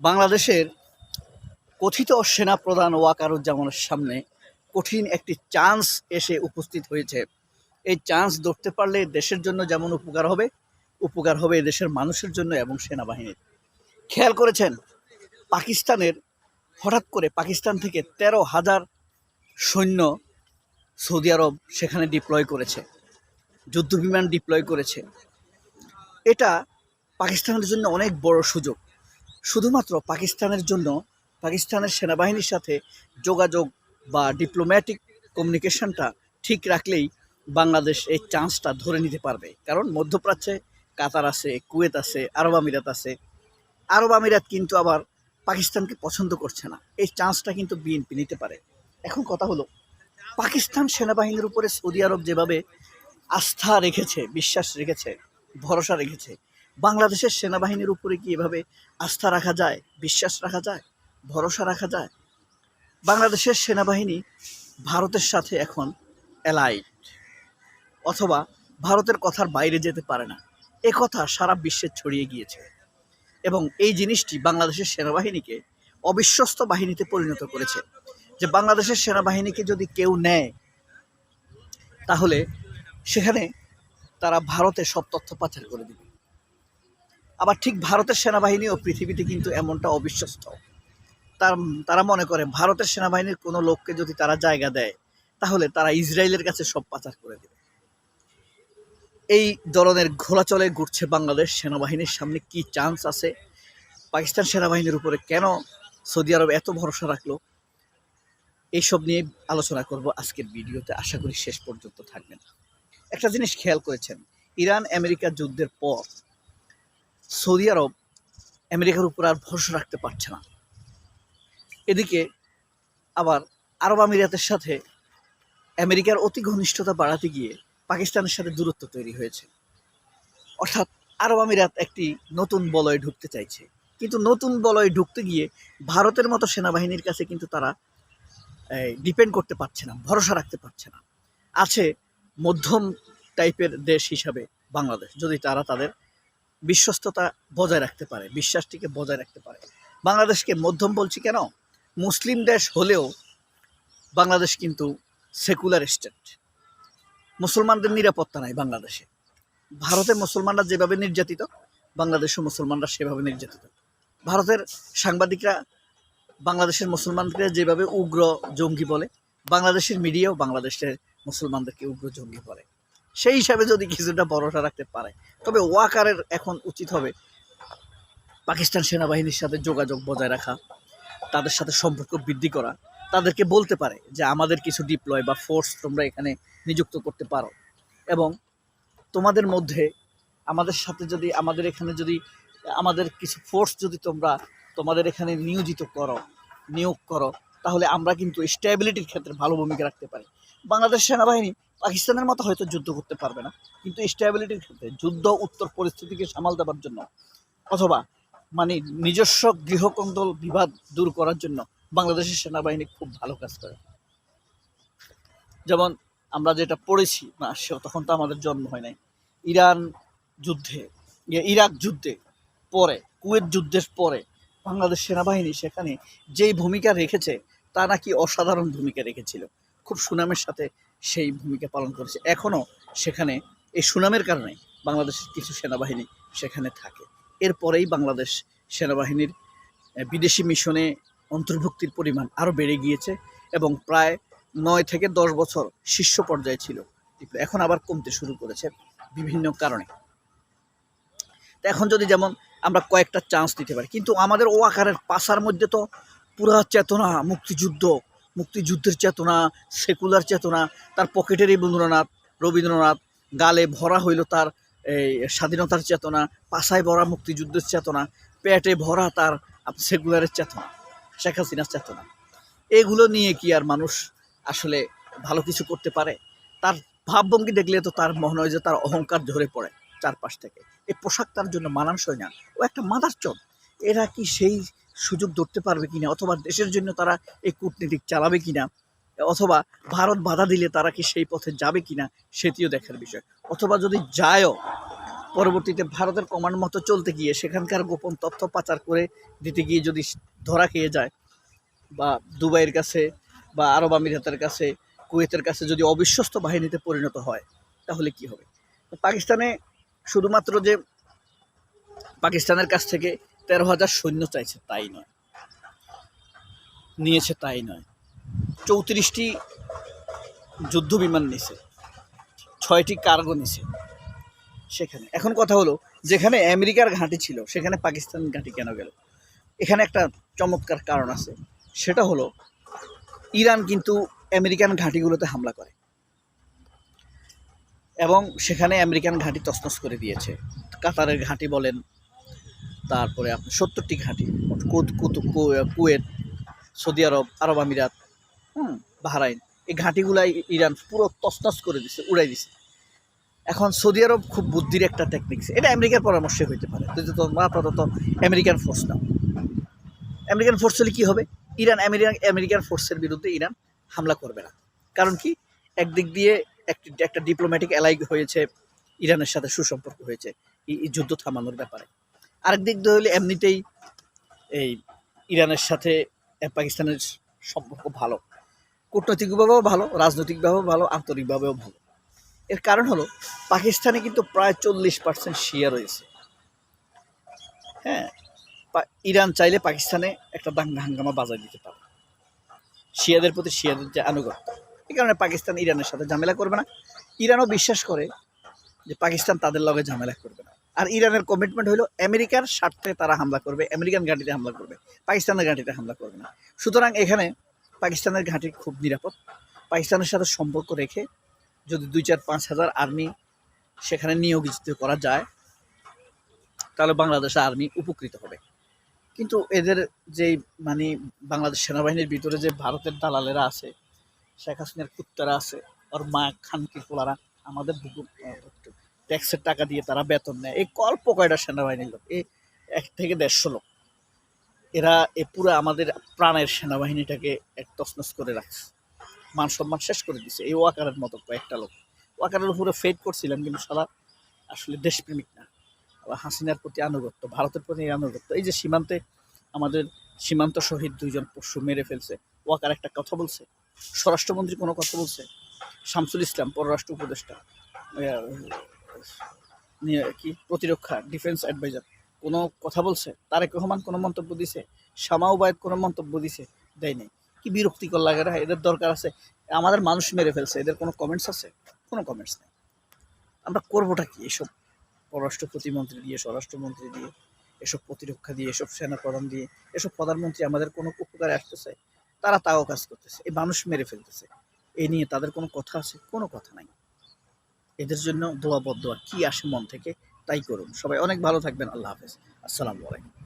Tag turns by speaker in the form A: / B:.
A: বাংলাদেশের কথিত সেনাপ্রধান ওয়াকারুজ্জামানের সামনে কঠিন একটি চান্স এসে উপস্থিত হয়েছে। এই চান্স ধরতে পারলে দেশের জন্য যেমন উপকার হবে দেশের মানুষের জন্য এবং সেনাবাহিনীর। খেয়াল করেছেন পাকিস্তানের হঠাৎ করে পাকিস্তান থেকে 13,000 সৈন্য সৌদি আরব সেখানে ডিপ্লয় করেছে, যুদ্ধবিমান ডিপ্লয় করেছে। এটা পাকিস্তানের জন্য অনেক বড় সুযোগ। শুধুমাত্র পাকিস্তানের জন্য, পাকিস্তানের সেনাবাহিনীর সাথে যোগাযোগ বা ডিপ্লোম্যাটিক কমিউনিকেশনটা ঠিক রাখলেই বাংলাদেশ এই চান্সটা ধরে নিতে পারবে। কারণ মধ্যপ্রাচ্যে কাতার আছে, কুয়েত আছে, আরব আমিরাত আছে। আরব আমিরাত কিন্তু আবার পাকিস্তানকে পছন্দ করছে না। এই চান্সটা কিন্তু বিএনপি নিতে পারে। এখন কথা হলো, পাকিস্তান সেনাবাহিনীর উপরে সৌদি আরব যেভাবে আস্থা রেখেছে, বিশ্বাস রেখেছে, ভরসা রেখেছে, বাংলাদেশের সেনাবাহিনীর উপরে কি এভাবে আস্থা রাখা যায়, বিশ্বাস রাখা যায়, ভরসা রাখা যায়? বাংলাদেশের সেনাবাহিনী ভারতের সাথে এখন অ্যালাইড, অথবা ভারতের কথার বাইরে যেতে পারে না। এ কথা সারা বিশ্বে ছড়িয়ে গিয়েছে এবং এই জিনিসটি বাংলাদেশের সেনাবাহিনীকে অবিশ্বস্ত বাহিনীতে পরিণত করেছে। যে বাংলাদেশের সেনাবাহিনীকে যদি কেউ নেয় তাহলে সেখানে তারা ভারতে সব তথ্য পাচার করে দিবে। আবার ঠিক ভারতের সেনাবাহিনীও পৃথিবীতে কিন্তু এমনটা অবিশ্বস্ত। তারা মনে করে ভারতের সেনাবাহিনীর কোনো লোককে যদি তারা জায়গা দেয় তাহলে তারা ইসরায়েলের কাছে সব পাচার করে দেবে। এই ধরনের ঘোলাচলে ঘুরছে বাংলাদেশ সেনাবাহিনীর সামনে। কি চান্স আছে? পাকিস্তান সেনাবাহিনীর উপরে কেন সৌদি আরব এত ভরসা রাখলো? এইসব নিয়ে আলোচনা করব আজকের ভিডিওতে। আশা করি শেষ পর্যন্ত থাকবেন। একটা জিনিস খেয়াল করেছেন, ইরান আমেরিকা যুদ্ধের পর সৌদি আরব আমেরিকার উপর আর ভরসা রাখতে পারছে না। এদিকে আবার আরব আমিরাতের সাথে আমেরিকার অতি ঘনিষ্ঠতা বাড়াতে গিয়ে পাকিস্তানের সাথে দূরত্ব তৈরি হয়েছে। অর্থাৎ আরব আমিরাত একটি নতুন বলয়ে ঢুকতে চাইছে, কিন্তু নতুন বলয়ে ঢুকতে গিয়ে ভারতের মতো সেনাবাহিনীর কাছে কিন্তু তারা ডিপেন্ড করতে পারছে না, ভরসা রাখতে পারছে না। আছে মধ্যম টাইপের দেশ হিসাবে বাংলাদেশ, যদি তারা তাদের বিশ্বস্ততা বজায় রাখতে পারে, বিশ্বাসটিকে বজায় রাখতে পারে। বাংলাদেশকে মধ্যম বলছি কেন? মুসলিম দেশ হলেও বাংলাদেশ কিন্তু সেকুলার স্টেট। মুসলমানদের নিরাপত্তা নাই বাংলাদেশে। ভারতে মুসলমানরা যেভাবে নির্যাতিত, বাংলাদেশেও মুসলমানরা সেভাবে নির্যাতিত। ভারতের সাংবাদিকরা বাংলাদেশের মুসলমানদের যেভাবে উগ্র জঙ্গি বলে, বাংলাদেশের মিডিয়াও বাংলাদেশের মুসলমানদেরকে উগ্র জঙ্গি বলে। সেই হিসাবে যদি কিছুটা ভরসা রাখতে পারে, তবে ওয়াকারের এখন উচিত হবে পাকিস্তান সেনাবাহিনীর সাথে যোগাযোগ বজায় রাখা, তাদের সাথে সম্পর্ক বৃদ্ধি করা, তাদেরকে বলতে পারে যে আমাদের কিছু ডিপ্লয় বা ফোর্স তোমরা এখানে নিযুক্ত করতে পারো, এবং তোমাদের মধ্যে আমাদের সাথে যদি আমাদের এখানে যদি আমাদের কিছু ফোর্স যদি তোমরা তোমাদের এখানে নিয়োগ করো তাহলে আমরা কিন্তু স্টেবিলিটির ক্ষেত্রে ভালো ভূমিকা রাখতে পারি। বাংলাদেশ সেনাবাহিনী পাকিস্তানের মতো হয়তো যুদ্ধ করতে পারবে না, কিন্তু স্টেবিলিটির ক্ষেত্রে যুদ্ধ উত্তর পরিস্থিতিকে সামাল দেওয়ার জন্য, অথবা মানে নিজস্ব গৃহকন্দল বিবাদ দূর করার জন্য বাংলাদেশের সেনাবাহিনী খুব ভালো কাজ করে। যেমন আমরা যেটা পড়েছি, না তখন তো আমাদের জন্ম হয় নাই, ইরাক যুদ্ধে পরে, কুয়েত যুদ্ধের পরে বাংলাদেশ সেনাবাহিনী সেখানে যেই ভূমিকা রেখেছে তা নাকি অসাধারণ ভূমিকা রেখেছিল। খুব সুনামের সাথে সেই ভূমিকা পালন করেছে। এখনও সেখানে এই সুনামের কারণে বাংলাদেশের কিছু সেনাবাহিনী সেখানে থাকে। এরপরেই বাংলাদেশ সেনাবাহিনীর বিদেশি মিশনে অন্তর্ভুক্তির পরিমাণ আরও বেড়ে গিয়েছে এবং প্রায় 9 থেকে 10 বছর শীর্ষ পর্যায়ে ছিল, এখন আবার কমতে শুরু করেছে বিভিন্ন কারণে। এখন যদি যেমন আমরা কয়েকটা চান্স দিতে পারি, কিন্তু আমাদের ওয়াকারের পাশার মধ্যে তো পুরা চেতনা, মুক্তিযুদ্ধের চেতনা, সেকুলার চেতনা, তার পকেটের রবীন্দ্রনাথ গালে ভরা হইল তার এই স্বাধীনতার চেতনা, পাশায় ভরা মুক্তিযুদ্ধের চেতনা, পেটে ভরা তার সেকুলারের চেতনা, শেখ হাসিনার চেতনা। এগুলো নিয়ে কি আর মানুষ আসলে ভালো কিছু করতে পারে? তার ভাবভঙ্গি দেখলে তো তার মনে হয় যে তার অহংকার ঝরে পড়ে চারপাশ থেকে। এই পোশাক তার জন্য মানানসই না। ও একটা মাদারচোদ। এরা কি সেই সুযোগ ধরতে পারবে কিনা, অথবা দেশের জন্য তারা এই কূটনীতিক চালাবে কিনা, অথবা ভারত বাধা দিলে তারা কি সেই পথে যাবে কিনা, সেটিও দেখার বিষয়। অথবা যদি যায়ও পরবর্তীতে ভারতের কমান্ড মতো চলতে গিয়ে সেখানকার গোপন তথ্য পাচার করে দিতে গিয়ে যদি ধরা খেয়ে যায়, বা দুবাইয়ের কাছে বা আরব আমিরাতের কাছে, কুয়েতের কাছে যদি অবিশ্বস্ত বাহিনীতে পরিণত হয়, তাহলে কি হবে? পাকিস্তানে শুধুমাত্র যে পাকিস্তানের কাছ থেকে 13,000 সৈন্য চাইছে তাই নয়, নিয়েছে তাই নয়, 34টি যুদ্ধ বিমান নিছে, 6টি কার্গো নিছে সেখানে। এখন কথা হলো, যেখানে আমেরিকার ঘাঁটি ছিল সেখানে পাকিস্তান ঘাঁটি কেন গেল? এখানে একটা চমৎকার কারণ আছে, সেটা হলো ইরান কিন্তু আমেরিকান ঘাঁটিগুলোতে হামলা করে এবং সেখানে আমেরিকান ঘাঁটি তছনছ করে দিয়েছে। কাতারের ঘাঁটি বলেন, তারপরে আপনার 70টি ঘাঁটি, কুয়েত, সৌদি আরব, আরব আমিরাত, বাহরাইন, এই ঘাঁটিগুলাই ইরান পুরো তছনছ করে দিছে, উড়াই দিছে। এখন সৌদি আরব খুব বুদ্ধির একটা টেকনিক, এটা আমেরিকার পরামর্শে হইতে পারে, যদি তোমরা আপাতত আমেরিকান ফোর্স নাও। আমেরিকান ফোর্স হলে কী হবে? আমেরিকান ফোর্সের বিরুদ্ধে ইরান হামলা করবে না। কারণ কি? একদিক দিয়ে একটা ডিপ্লোম্যাটিক অ্যালাই হয়েছে, ইরানের সাথে সুসম্পর্ক হয়েছে এই যুদ্ধ থামানোর ব্যাপারে। আরেক দিক দিয়ে হলে এমনিতেই এই ইরানের সাথে পাকিস্তানের সম্পর্ক ভালো, কূটনৈতিকভাবেও ভালো, রাজনৈতিকভাবেও ভালো, আন্তরিকভাবেও ভালো। এর কারণ হলো পাকিস্তানে কিন্তু প্রায় 40% শিয়া রয়েছে। হ্যাঁ, ইরান চাইলে পাকিস্তানে একটা দাঙ্গা হাঙ্গামা বাজায় দিতে পারে, শিয়াদের প্রতি শিয়াদের যে আনুগত্য, এই কারণে পাকিস্তান ইরানের সাথে ঝামেলা করবে না। ইরানও বিশ্বাস করে যে পাকিস্তান তাদের লগে ঝামেলা করবে না। আর ইরানের কমিটমেন্ট হলো আমেরিকার স্বার্থে তারা হামলা করবে, আমেরিকান ঘাঁটিতে হামলা করবে, পাকিস্তানের ঘাঁটিতে হামলা করবে না। সুতরাং এখানে পাকিস্তানের ঘাঁটি খুব নিরাপদ। পাকিস্তানের সাথে সম্পর্ক রেখে যদি 2-4-5 হাজার আর্মি সেখানে নিয়োজিত করা যায়, তাহলে বাংলাদেশের আর্মি উপকৃত হবে। কিন্তু এদের যেই মানে বাংলাদেশ সেনাবাহিনীর ভিতরে যে ভারতের দালালেরা আছে, শেখ হাসিনার কুত্তারা আছে, ওর মা খানকি কোলারা, আমাদের ট্যাক্সের টাকা দিয়ে তারা বেতন নেয়, এই কল্প কয়টা সেনাবাহিনীর লোক, এই 1 থেকে 150 লোক, এরা এ পুরো আমাদের প্রাণের সেনাবাহিনীটাকে এক তছনছ করে রাখছে, মান সম্মান শেষ করে দিচ্ছে। এই ওয়াকারের মতো কয়েকটা লোক, ওয়াকারের উপরে ফেট করছিলাম, কিন্তু সারা আসলে দেশপ্রেমিক না, হাসিনার প্রতি আনুগত্য, ভারতের প্রতি আনুগত্য। এই যে সীমান্তে আমাদের সীমান্ত শহীদ 2 জন পশু মেরে ফেলছে, ওয়াকার একটা কথা বলছে? স্বরাষ্ট্রমন্ত্রী কোনো কথা বলছে? শামসুল ইসলাম পররাষ্ট্র উপদেষ্টা, কি প্রতিরক্ষা ডিফেন্স অ্যাডভাইজার কোনো কথা বলছে? তারেক রহমান কোনো মন্তব্য দিছে? শামা ওবায়েদ কোনো মন্তব্য দিছে? দেয় নাই। কি বিরক্তিকর লাগে না? এদের দরকার আছে? আমাদের মানুষ মেরে ফেলছে, এদের কোনো কমেন্টস আছে? কোনো কমেন্টস নেই। আমরা করবোটা কি? এসব পররাষ্ট্র প্রতিমন্ত্রী দিয়ে, স্বরাষ্ট্রমন্ত্রী দিয়ে, এসব প্রতিরক্ষা দিয়ে, এসব সেনাপ্রধান দিয়ে, এসব প্রধানমন্ত্রী আমাদের কোনো উপকারে আসতেছে? তারা তাও কাজ করতেছে, এই মানুষ মেরে ফেলতেছে। এই নিয়ে তাদের কোনো কথা আছে? কোনো কথা নাই। এদের জন্য দোয়া বদদোয়া কি আসে মন থেকে তাই করুন। সবাই অনেক ভালো থাকবেন। আল্লাহ হাফেজ। আসসালামু আলাইকুম।